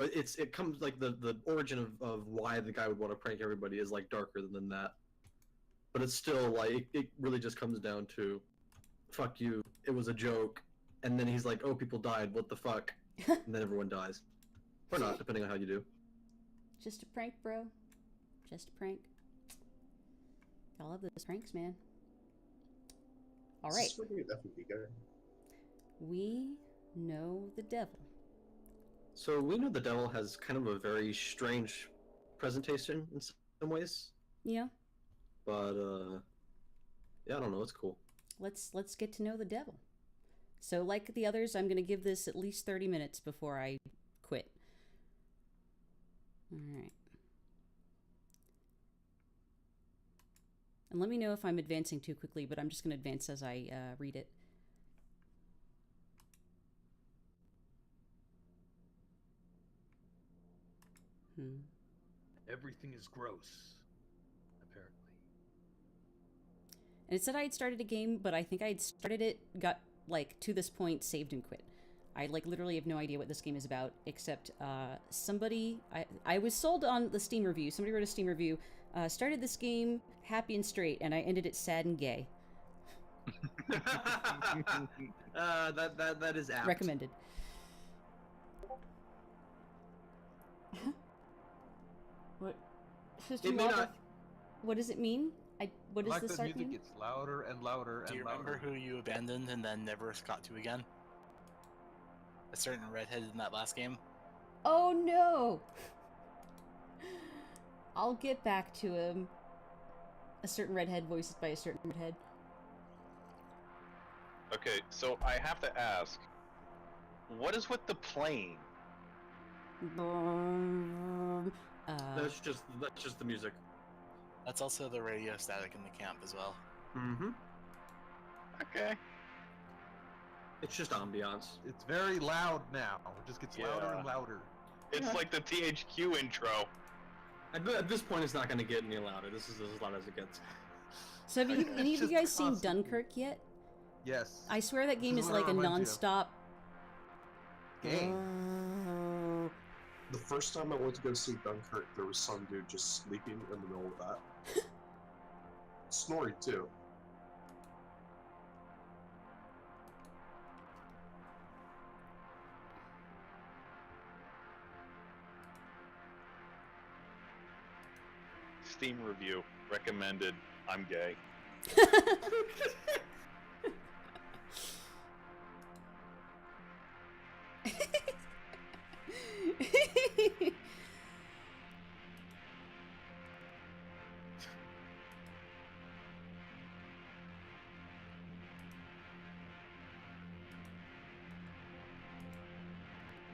but it comes like the origin of why the guy would want to prank everybody is like darker than that. But it's still like it really just comes down to, fuck you, it was a joke, and then he's like, oh, people died, what the fuck, and then everyone dies, or not, depending on how you do. Just a prank, bro. Just a prank. I love those pranks, man. All right. We know the devil. So we know the devil has kind of a very strange presentation in some ways. Yeah. But yeah, I don't know. It's cool. Let's get to know the devil. So, like the others, I'm gonna give this at least 30 minutes before I quit. All right. And let me know if I'm advancing too quickly, but I'm just gonna advance as I read it. Everything is gross, apparently. And it said I had started a game, but I think I had started it, got like to this point, saved and quit. I like literally have no idea what this game is about, except somebody, I was sold on the Steam review. Somebody wrote a Steam review, started this game happy and straight, and I ended it sad and gay. That is apt. Recommended. What? Sister Lava, what does it mean? What does this art mean? Music gets louder and louder and louder. Do you remember who you abandoned and then never got to again? A certain redhead in that last game? Oh no! I'll get back to him. A certain redhead voiced by a certain redhead. Okay, so I have to ask, what is with the plane? That's just the music. That's also the radio static in the camp as well. Mm-hmm. Okay. It's just ambiance. It's very loud now. It just gets louder and louder. It's like the THQ intro. At this point, it's not going to get any louder. This is as loud as it gets. So have any of you guys seen Dunkirk yet? Yes. I swear that game is like a non-stop game. The first time I went to go see Dunkirk, there was some dude just sleeping in the middle of that. Snoring, too. Steam review. Recommended. I'm gay.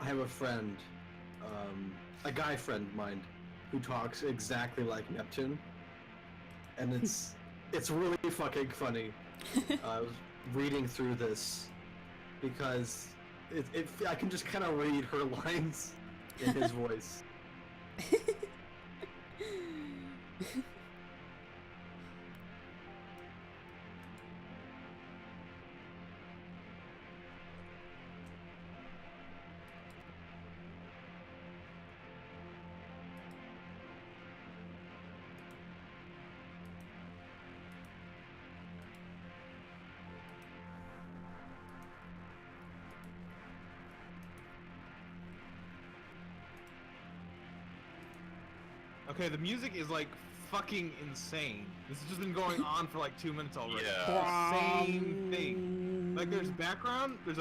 I have a friend, a guy friend of mine, who talks exactly like Neptune, and it's really fucking funny. I was reading through this because I can just kind of read her lines in his voice. Okay, the music is like fucking insane. This has just been going on for like 2 minutes already. Yeah. Same thing. Like there's a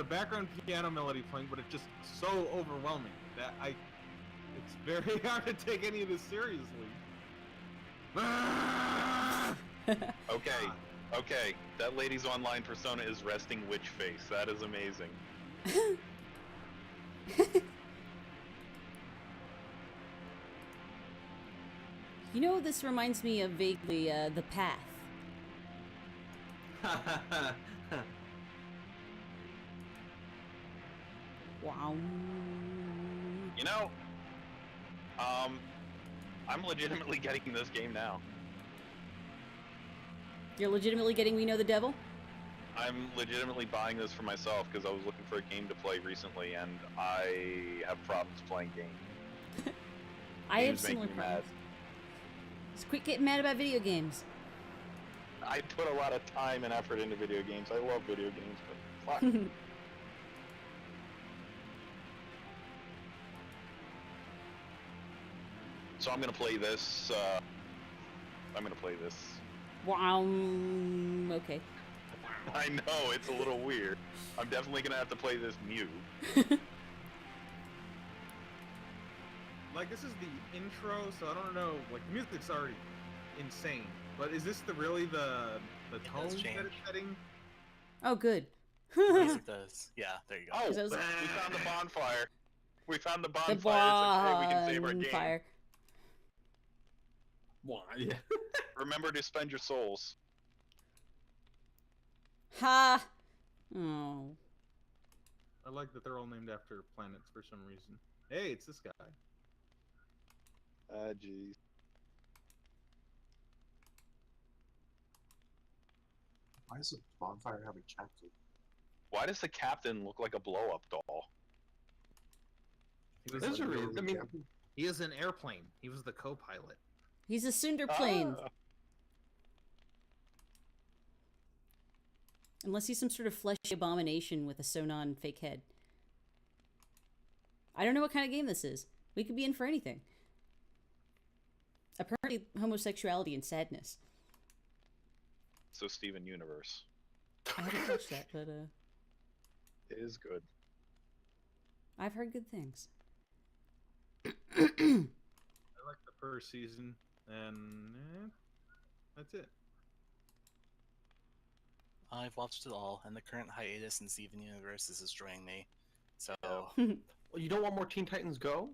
background piano melody playing, but it's just so overwhelming that it's very hard to take any of this seriously. Okay, that lady's online persona is resting witch face. That is amazing. You know, this reminds me of vaguely The Path. Wow. You know, I'm legitimately getting this game now. You're legitimately getting We Know the Devil? I'm legitimately buying this for myself because I was looking for a game to play recently and I have problems playing games. I have Games make similar me problems. Just quit getting mad about video games. I put a lot of time and effort into video games. I love video games, but fuck. So I'm gonna play this. I'm gonna play this. Wow. Okay. I know it's a little weird. I'm definitely gonna have to play this Mew. Like, this is the intro, so I don't know. Like, the music's already insane. But is this really the tone does that change. it's setting? Oh, good. Music does. Yeah, there you go. Oh, 'Cause I was- we found the bonfire. We found the The bonfire. It's okay. We can save our game. bonfire. Why? Yeah. Remember to spend your souls. Ha! Oh. I like that they're all named after planets for some reason. Hey, it's this guy. Ah, jeez. Why does a bonfire have a captain? Why does the captain look like a blow-up doll? He was, There's a reason. I mean, Captain? he is an airplane. He was the co-pilot. He's a cinder plane. Ah. Unless he's some sort of fleshy abomination with a Sonon fake head. I don't know what kind of game this is. We could be in for anything. Apparently, homosexuality and sadness. So Steven Universe. I haven't touched that, but It is good. I've heard good things. I like the first season, and that's it. I've watched it all, and the current hiatus in Steven Universe is destroying me. So, well, you don't want more Teen Titans Go?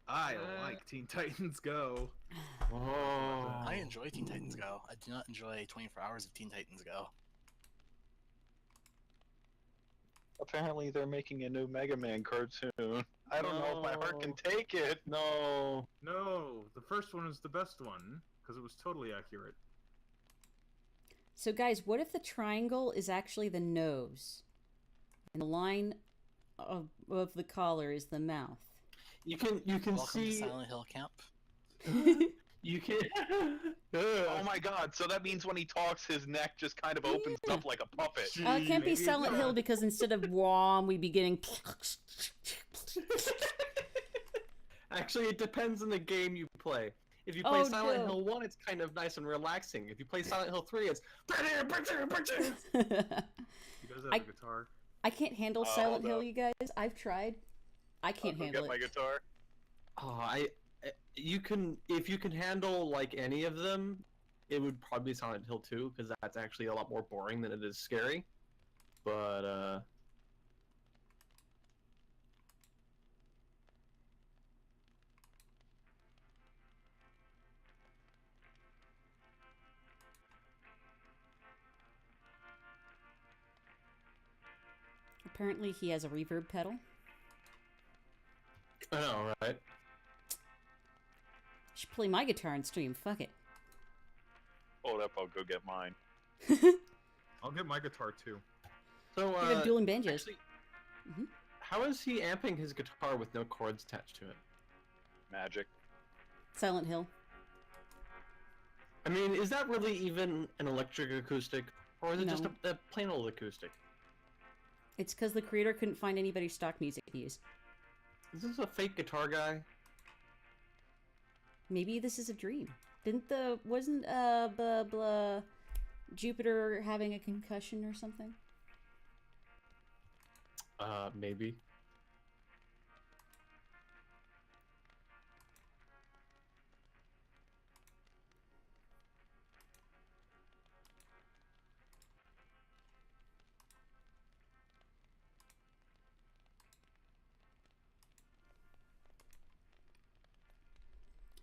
I like Teen Titans Go. Oh. I enjoy Teen Titans Go. I do not enjoy 24 hours of Teen Titans Go. Apparently they're making a new Mega Man cartoon. I don't know if my heart can take it. No. No, the first one is the best one because it was totally accurate. So, guys, what if the triangle is actually the nose, and the line of the collar is the mouth? You can Welcome see to Silent Hill Camp. you can Oh my god, so that means when he talks, his neck just kind of opens up like a puppet. It can't be Maybe it's Silent not. Hill because instead of wom, we be getting. Actually, it depends on the game you play. If you play Oh, Silent no. Hill 1, it's kind of nice and relaxing. If you play Silent Hill 3, it's He does have I- a guitar. I can't handle Oh, Silent hold Hill, up. you guys. I've tried. I can't I'll go handle get my it. guitar. Oh, you can if you can handle like any of them, it would probably be Silent Hill 2 because that's actually a lot more boring than it is scary. But Apparently, he has a reverb pedal. I know, right? Should play my guitar and stream. Fuck it. Hold up, I'll go get mine. I'll get my guitar too. So You have dueling banjos. actually, Mhm. how is he amping his guitar with no cords attached to it? Magic. Silent Hill. I mean, is that really even an electric acoustic, or is it just No. a plain old acoustic? It's because the creator couldn't find anybody's stock music to use. Is this a fake guitar guy? Maybe this is a dream. Wasn't blah blah Jupiter having a concussion or something? Maybe.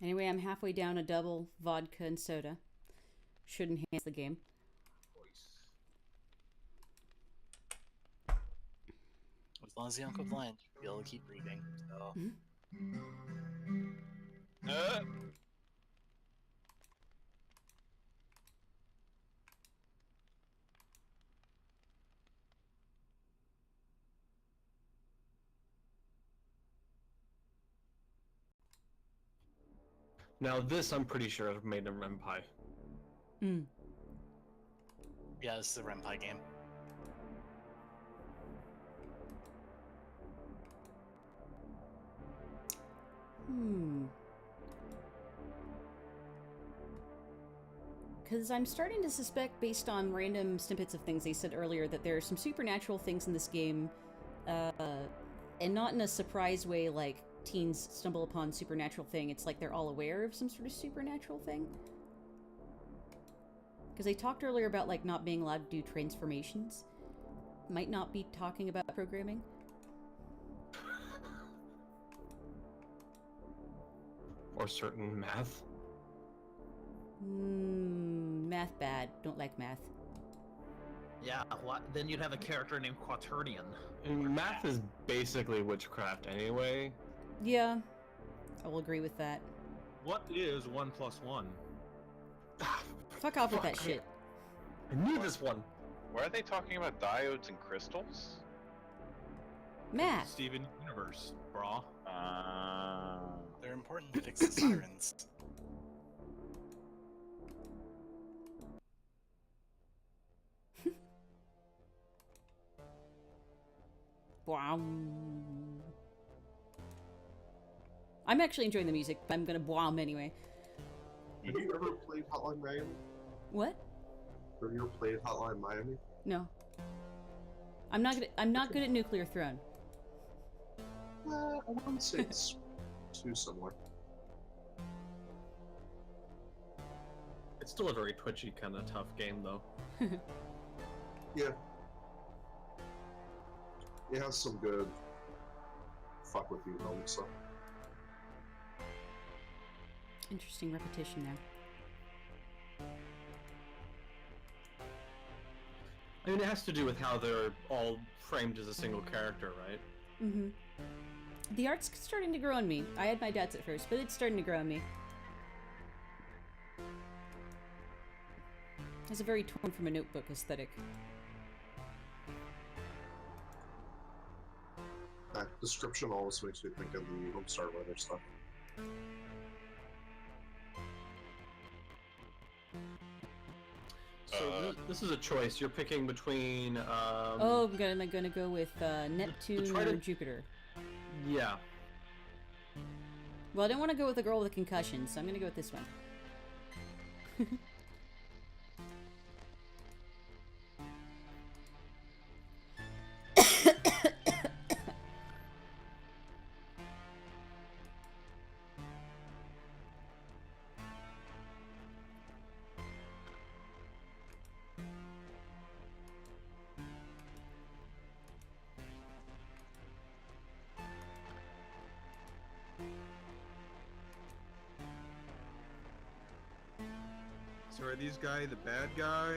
Anyway, I'm halfway down a double vodka and soda. Should enhance the game. As long as you don't go blind, you'll be able to keep reading. So, Uh, Now this, I'm pretty sure, is made in Renpai. Hmm. Yeah, this is a Renpai game. Hmm. Because I'm starting to suspect, based on random snippets of things they said earlier, that there are some supernatural things in this game, and not in a surprise way like teens stumble upon supernatural thing. It's like they're all aware of some sort of supernatural thing. Because they talked earlier about like not being allowed to do transformations. Might not be talking about programming. Or certain math. Math bad. Don't like math. Yeah, what? Then you'd have a character named Quaternion. And math is basically witchcraft anyway. Yeah, I will agree with that. What is 1 + 1? Fuck off with that Fuck. shit. I knew this one. Why are they talking about diodes and crystals? Math. Steven Universe, brah. They're important to fix the sirens. Wow. I'm actually enjoying the music, but I'm gonna bomb anyway. Have you ever played Hotline Miami? What? Have you ever played Hotline Miami? No. I'm not good at Nuclear Throne. I wouldn't say it's too similar. It's still a very twitchy kind of tough game, though. Yeah. It has some good fuck with you moments, so. Interesting repetition there. I mean, it has to do with how they're all framed as a single character, right? Mm-hmm. The art's starting to grow on me. I had my doubts at first, but it's starting to grow on me. It's a very torn from a notebook aesthetic. That description always makes me think of the Homestar Runner stuff. So this is a choice. You're picking between. Oh, am I gonna go with Neptune try or to- Jupiter? Yeah. Well, I don't want to go with the girl with a concussion, so I'm gonna go with this one. So are these guys the bad guys?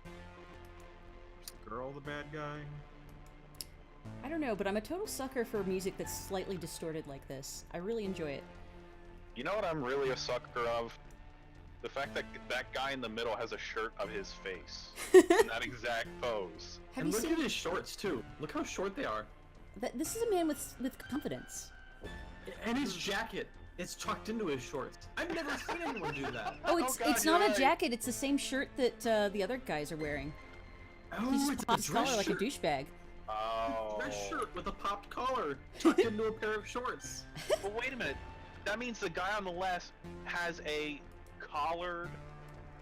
Is the girl the bad guy? I don't know, but I'm a total sucker for music that's slightly distorted like this. I really enjoy it. You know what I'm really a sucker of? The fact that that guy in the middle has a shirt of his face. In that exact pose. Have And you look seen at his shorts too. Look how short they are. that? This is a man with confidence. And his jacket. It's tucked into his shorts. I've never seen anyone do that. Oh, it's God, it's you're not a right. jacket. It's the same shirt that the other guys are wearing. He Oh, just it's a pops his collar dress like a shirt. douchebag. Oh. Dress shirt with a popped collar tucked into a pair of shorts. But wait a minute. That means the guy on the left has a collared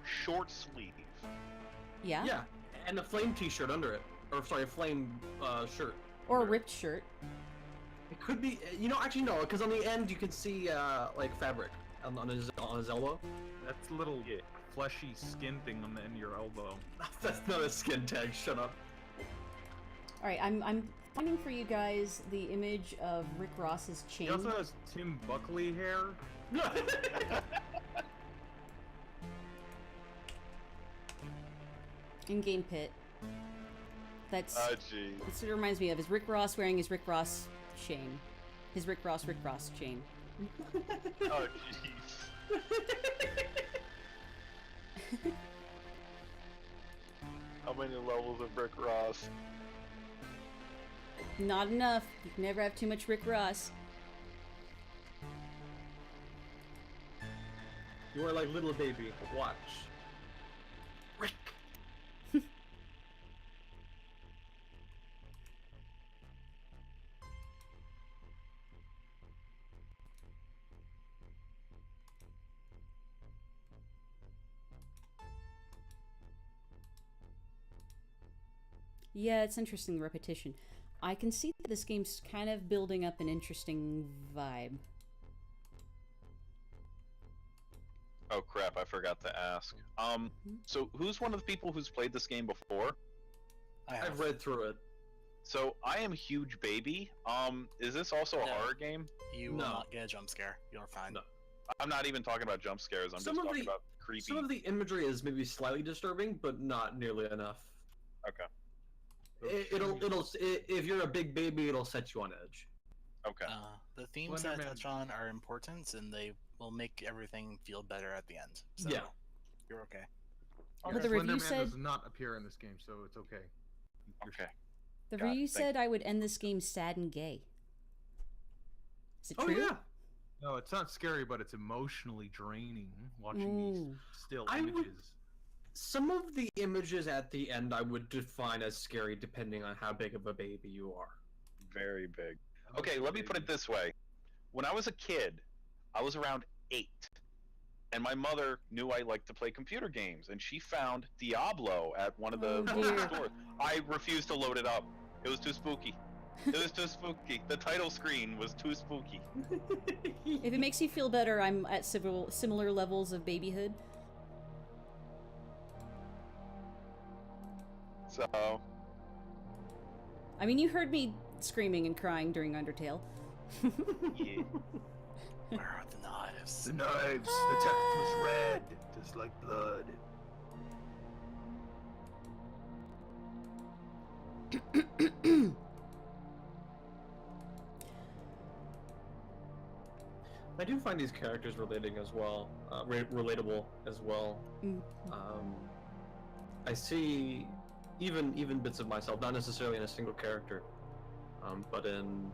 short sleeve. Yeah. Yeah, and a flame T-shirt under it, or sorry, a flame shirt. Or a ripped shirt. It could be, you know, actually no, because on the end you can see like fabric on his elbow. That's a little fleshy skin thing on the end of your elbow. That's not a skin tag. Shut up. All right, I'm finding for you guys the image of Rick Ross's chain. He also has Tim Buckley hair. In Game Pit. That's Oh, gee. that's what it reminds me of. Is Rick Ross wearing his Rick Ross chain? His Rick Ross chain. Oh, jeez. How many levels of Rick Ross? Not enough. You can never have too much Rick Ross. You are like little baby. Watch. Rick. Yeah, it's interesting, the repetition. I can see that this game's kind of building up an interesting vibe. Oh crap! I forgot to ask. So who's one of the people who's played this game before? I've read through it. So I am huge baby. Is this also a No. horror game? You will No. not get a jump scare. You're fine. No. I'm not even talking about jump scares. I'm Some just of talking the- about creepy. Some of the imagery is maybe slightly disturbing, but not nearly enough. Okay. If you're a big baby, it'll set you on edge. Okay. The themes that I Slenderman. touch on are important, and they will make everything feel better at the end. So Yeah. you're okay. But the review Slenderman said does not appear in this game, so it's okay. Okay. the Got it, review thank said I would end this game sad and gay. Is it Oh true? yeah. No, it's not scary, but it's emotionally draining watching these Ooh. still I would- images. Some of the images at the end I would define as scary depending on how big of a baby you are. Very big. Okay, let me put it this way. When I was a kid, I was around 8. And my mother knew I liked to play computer games, and she found Diablo at one of the Oh, dear. stores. I refused to load it up. It was too spooky. It was too spooky. The title screen was too spooky. If it makes you feel better, I'm at similar levels of babyhood. So, I mean, you heard me screaming and crying during Undertale. yeah. Where are the knives? The knives, the text was red, just like blood. I do find these characters relating as well, relatable as well. Mm. I see even bits of myself, not necessarily in a single character, but in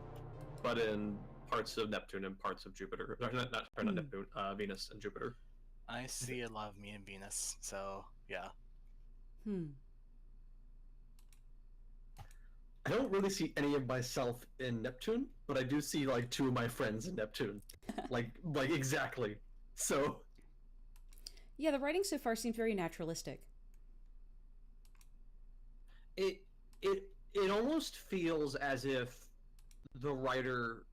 parts of Neptune and parts of Jupiter. Not Neptune, Venus and Jupiter. I see a lot of me in Venus, so yeah. Hmm. I don't really see any of myself in Neptune, but I do see like 2 of my friends in Neptune, like exactly. So Yeah, the writing so far seems very naturalistic. it almost feels as if the writer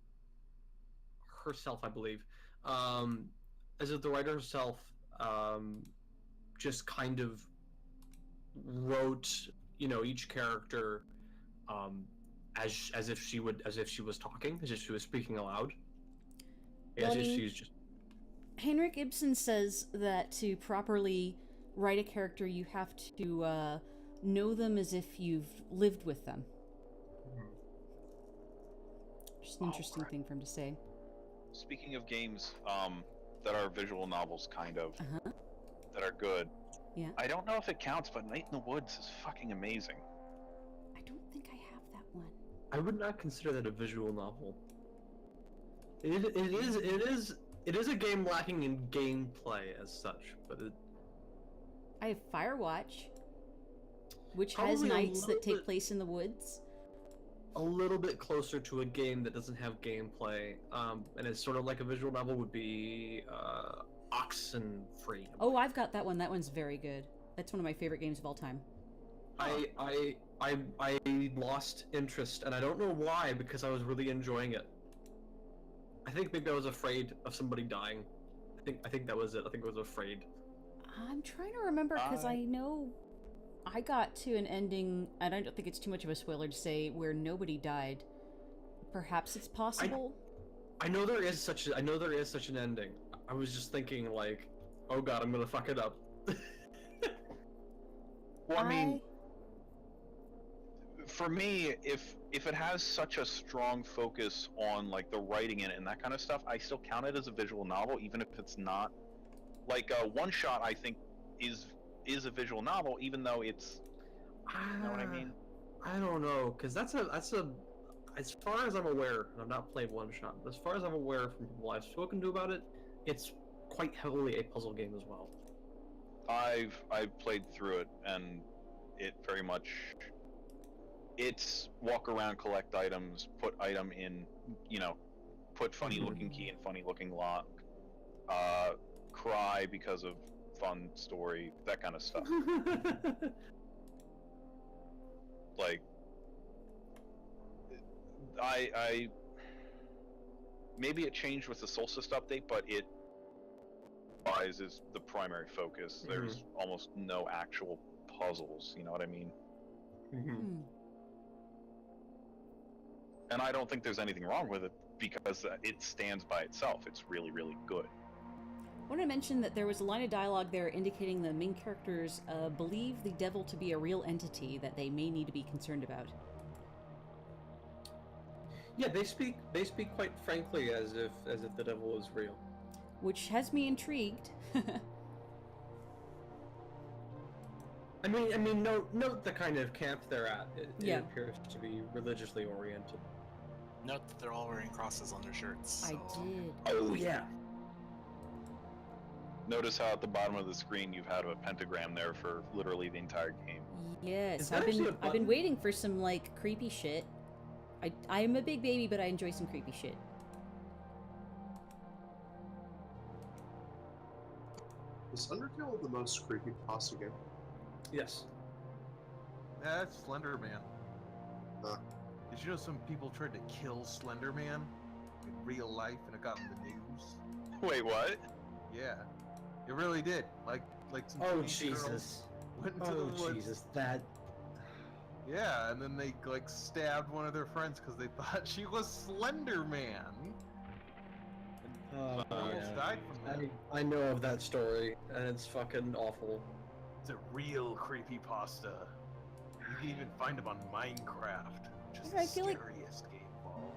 herself, I believe, as if the writer herself just kind of wrote, each character as if she was talking, as if she was speaking aloud, Well, as I if mean, she's just. Heinrich Ibsen says that to properly write a character, you have to know them as if you've lived with them. Just an interesting thing for him to say. Speaking of games that are visual novels, kind of, Uh-huh. that are good. Yeah. I don't know if it counts, but Night in the Woods is fucking amazing. I don't think I have that one. I would not consider that a visual novel. It is a game lacking in gameplay as such, but it I have Firewatch, which has Probably a nights that little take bit- place in the woods. a little bit closer to a game that doesn't have gameplay, and it's sort of like a visual novel would be Oxenfree. Oh, I've got that one. That one's very good. That's one of my favorite games of all time. I lost interest, and I don't know why, because I was really enjoying it. I think maybe I was afraid of somebody dying. I think that was it. I think I was afraid. I'm trying to remember because I know I got to an ending, and I don't think it's too much of a spoiler to say where nobody died. Perhaps it's possible. I know there is such an ending. I was just thinking like, oh god, I'm gonna fuck it up. Well, I mean, for me, if it has such a strong focus on like the writing in it and that kind of stuff, I still count it as a visual novel, even if it's not. Like One Shot, I think is a visual novel, even though it's. You know what I mean? I don't know, because that's a as far as I'm aware, and I've not played One Shot, but as far as I'm aware from people I've spoken to about it, it's quite heavily a puzzle game as well. I've played through it, and it very much, it's walk around, collect items, put item in, put funny looking key in funny looking lock, cry because of fun story, that kind of stuff. Like, I maybe it changed with the Solstice update, but it is the primary focus. There's almost no actual puzzles, you know what I mean? And I don't think there's anything wrong with it, because it stands by itself. It's really, really good. I want to mention that there was a line of dialogue there indicating the main characters believe the devil to be a real entity that they may need to be concerned about. Yeah, they speak quite frankly as if the devil is real. Which has me intrigued. I mean, note the kind of camp they're at. It appears to be religiously oriented. Note that they're all wearing crosses on their shirts. I So. did. Oh yeah. Notice how at the bottom of the screen you've had a pentagram there for literally the entire game. Yes, that I've actually a been button? waiting for some like creepy shit. I'm a big baby, but I enjoy some creepy shit. Is Undertale the most creepy pasta game? Yes. That's Slender Man. Huh. Did you know some people tried to kill Slender Man in real life and it got in the news? Wait, what? Yeah, it really did. Like some Oh teenage girls Jesus. went into Oh the woods. Jesus. That. Yeah, and then they like stabbed one of their friends because they thought she was Slender Man. Oh, They almost died from that. I know of that story, and it's fucking awful. It's a real creepypasta. You can even find them on Minecraft, which is Yeah, I the feel like- scariest game of all.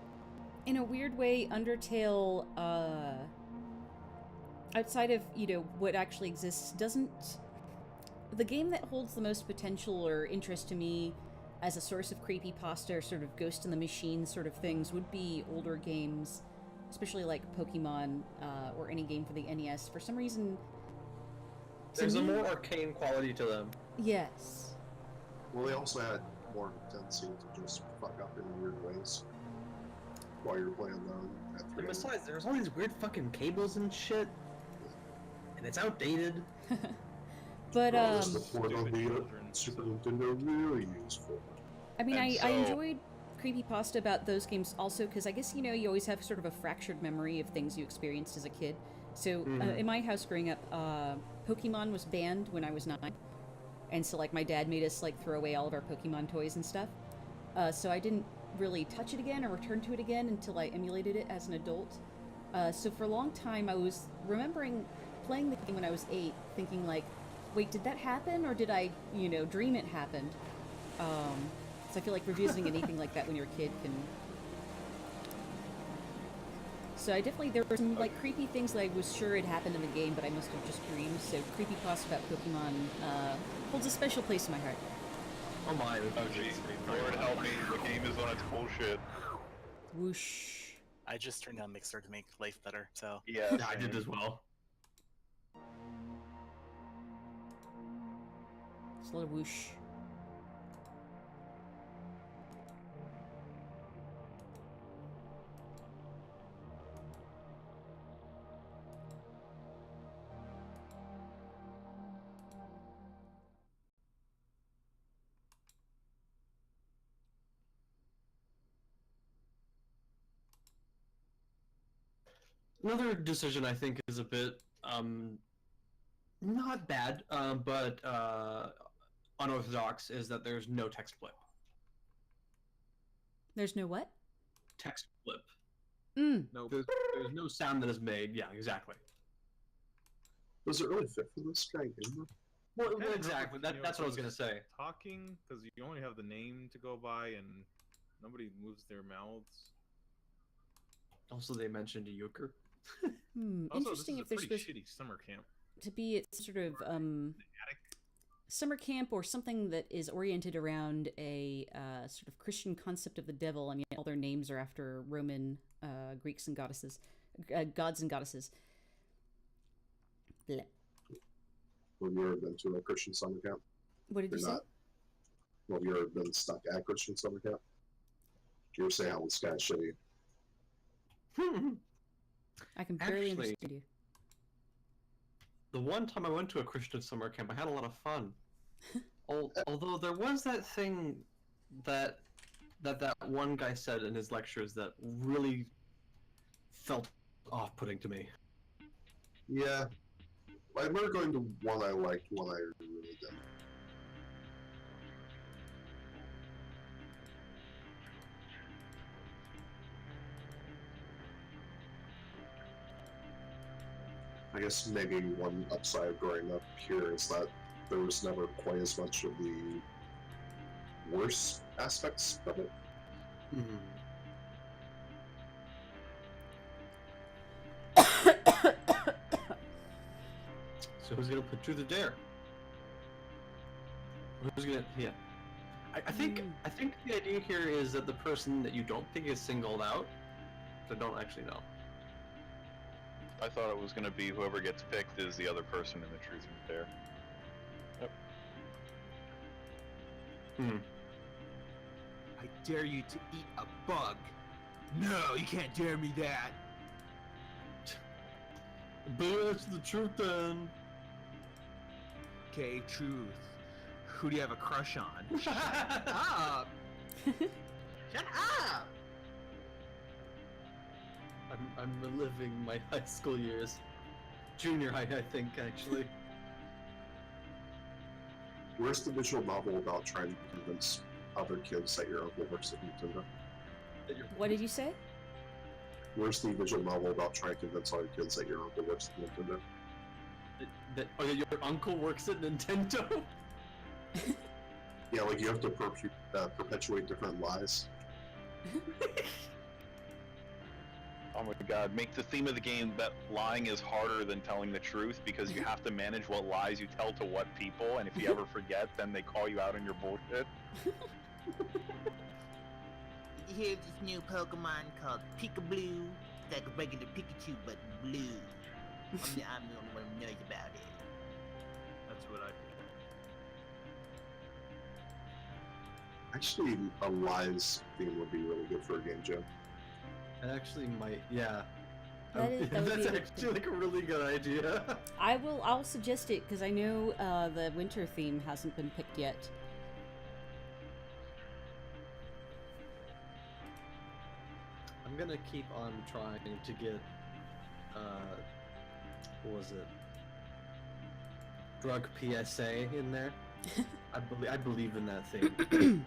In a weird way, Undertale, outside of, what actually exists, doesn't... The game that holds the most potential or interest to me as a source of creepypasta or sort of Ghost in the Machine sort of things would be older games, especially like Pokemon, or any game for the NES. For some reason... to There's a me- more arcane quality to them. Yes. Well, they also had more tendency to just fuck up in weird ways while you're playing them. And besides, there's all these weird fucking cables and shit, and it's outdated. But, the port on the children, Super so- Nintendo really useful. I mean, And I so- enjoyed creepypasta about those games also because I guess, you always have sort of a fractured memory of things you experienced as a kid. So, in my house growing up, Pokemon was banned when I was 9. And so, like, my dad made us, like, throw away all of our Pokemon toys and stuff. So I didn't really touch it again or return to it again until I emulated it as an adult. So for a long time, I was remembering playing the game when I was 8, thinking, like, wait, did that happen? Or did I, dream it happened? So I feel like revisiting anything like that when you're a kid can... So I definitely, there were some, like, creepy things that I was sure had happened in the game, but I must have just dreamed. So creepypasta about Pokemon holds a special place in my heart. Oh my. Oh jeez, Lord help me, the game is on its bullshit. Whoosh. I just turned down Mixer to make life better, so. Yeah, I did as well. It's a little whoosh. Another decision I think is a bit not bad, but unorthodox is that there's no text flip. There's no what? Text flip. Nope. There's no sound that is made. Yeah, exactly. Does it really fit for this guy game? Well, Yeah, exactly. you know, That's what I was gonna say. Talking, because you only have the name to go by, and nobody moves their mouths. Also, they mentioned a euchre. Also, Interesting this if is there's a pretty supposed shitty summer camp. to be it's sort of Attic. summer camp or something that is oriented around a sort of Christian concept of the devil. I mean, all their names are after Roman Greeks and goddesses, gods and goddesses. Bleh. Have you ever been to a Christian summer camp? What did you say? Have you ever been stuck at Christian summer camp? You were saying how it's kind of shitty. I can barely Actually- understand you. The one time I went to a Christian summer camp, I had a lot of fun. Although there was that thing that one guy said in his lectures that really felt off-putting to me. Yeah. I remember going to one I liked, one I really didn't. I guess maybe one upside of growing up here is that there was never quite as much of the worse aspects of it. So who's gonna put truth or dare? Who's gonna? Yeah. I think the idea here is that the person that you don't pick is singled out. So don't actually know. I thought it was going to be whoever gets picked is the other person in the truth or dare. Yep. I dare you to eat a bug. No, you can't dare me that. But that's the truth then. Okay, truth. Who do you have a crush on? Shut up! Shut up! I'm reliving my high school years. Junior high, I think, actually. Where's the visual novel about trying to convince other kids that your uncle works at Nintendo? What did you say? Where's the visual novel about trying to convince other kids that your uncle works at Nintendo? Oh, your uncle works at Nintendo? Yeah, like you have to perpetuate different lies. Oh my god, make the theme of the game that lying is harder than telling the truth because you have to manage what lies you tell to what people, and if you ever forget, then they call you out on your bullshit. Here's this new Pokemon called Peekaboo. It's like a regular Pikachu, but blue. I'm the only one who knows about it. That's what I Actually, a lies theme would be really good for a game jam. It actually might, yeah. That would That's be a good actually like a really good idea. I'll suggest it because I know the winter theme hasn't been picked yet. I'm gonna keep on trying to get, what was it? Drug PSA in there. I believe in that thing.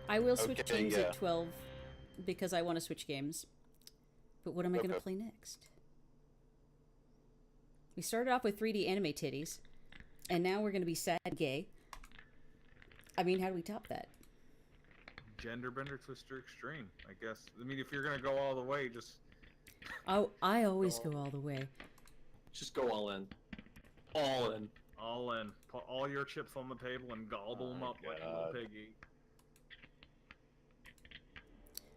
I will switch Okay, games yeah. at 12 because I want to switch games. But what am I going to Okay. play next? We started off with 3D anime titties, and now we're going to be sad and gay. I mean, how do we top that? Gender bender twister extreme, I guess. I mean, if you're gonna go all the way, just Oh, I always go all the way. Just go all in. All in. all in. Put all your chips on the table and gobble them Oh up like a God. little piggy.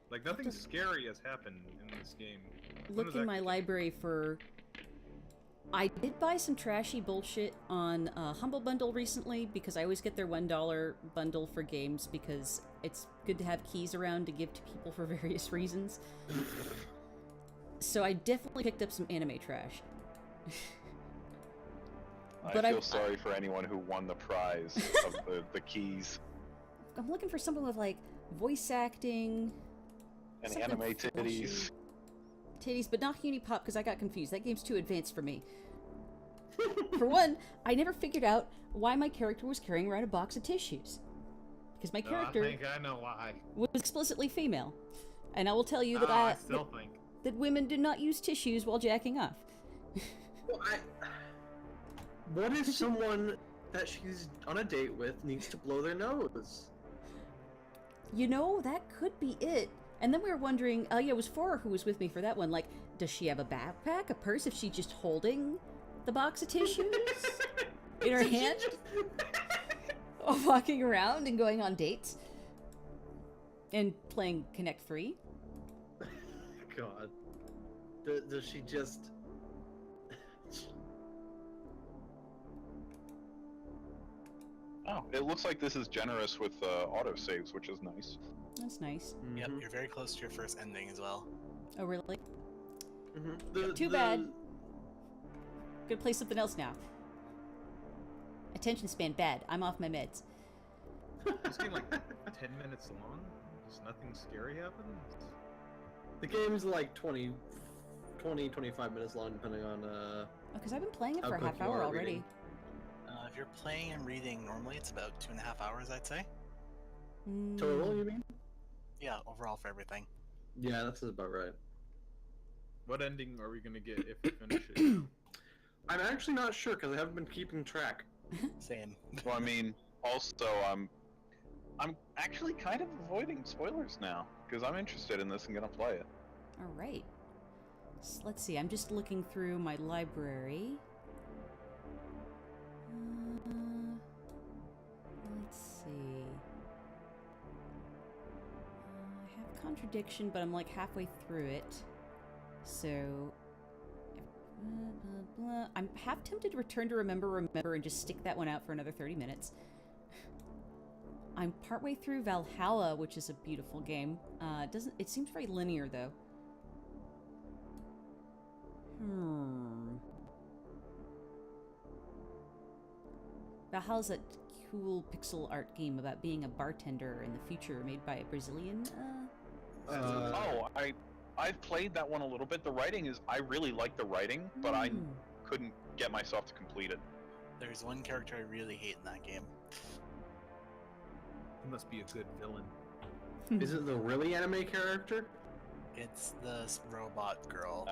Like nothing scary has happened in this game. When Look does in that my kick library for... I did buy some trashy bullshit on Humble Bundle recently because I always get their $1 bundle for games because it's good to have keys around to give to people for various reasons. So I definitely picked up some anime trash. But I feel sorry for anyone who won the prize of the keys I'm looking for something with like voice acting, and something anime flashy. titties. Titties, but not Unipop because I got confused. That game's too advanced for me. For one, I never figured out why my character was carrying around a box of tissues. Because my No, character I think I know why. was explicitly female. And I will tell you that I still think. that women do not use tissues while jacking off. Well, what if someone that she's on a date with needs to blow their nose? You know, that could be it. And then we were wondering, yeah, it was Fora who was with me for that one. Like, does she have a backpack, a purse, if she's just holding the box of tissues in her hand? walking around and going on dates and playing Connect Free. God. Does she just... Oh, it looks like this is generous with autosaves, which is nice. That's nice. Yep, Mhm. you're very close to your first ending as well. Oh, really? Mhm. Too bad. Gonna play something else now. Attention span bad. I'm off my meds. This game like 10 minutes long. Just nothing scary happens. The game's like 25 minutes long, depending on, Because I've been playing it How for a quick half you hour are already. reading. If you're playing and reading normally, it's about 2.5 hours, I'd say. total, you mean? Yeah, overall for everything. Yeah, that's about right. What ending are we gonna get if we finish it? Now? I'm actually not sure, because I haven't been keeping track. Same. Well, I mean, also, I'm actually kind of avoiding spoilers now because I'm interested in this and gonna play it. All right. Let's see. I'm just looking through my library. Let's see. I have contradiction, but I'm like halfway through it. So. Blah, blah, blah. I'm half tempted to return to remember and just stick that one out for another 30 minutes. I'm partway through Valhalla, which is a beautiful game. It seems very linear though. Valhalla's that cool pixel art game about being a bartender in the future, made by a Brazilian. I've played that one a little bit. The writing is, I really like the writing, but I couldn't get myself to complete it. There's one character I really hate in that game. He must be a good villain. Is it the really anime character? It's the robot girl.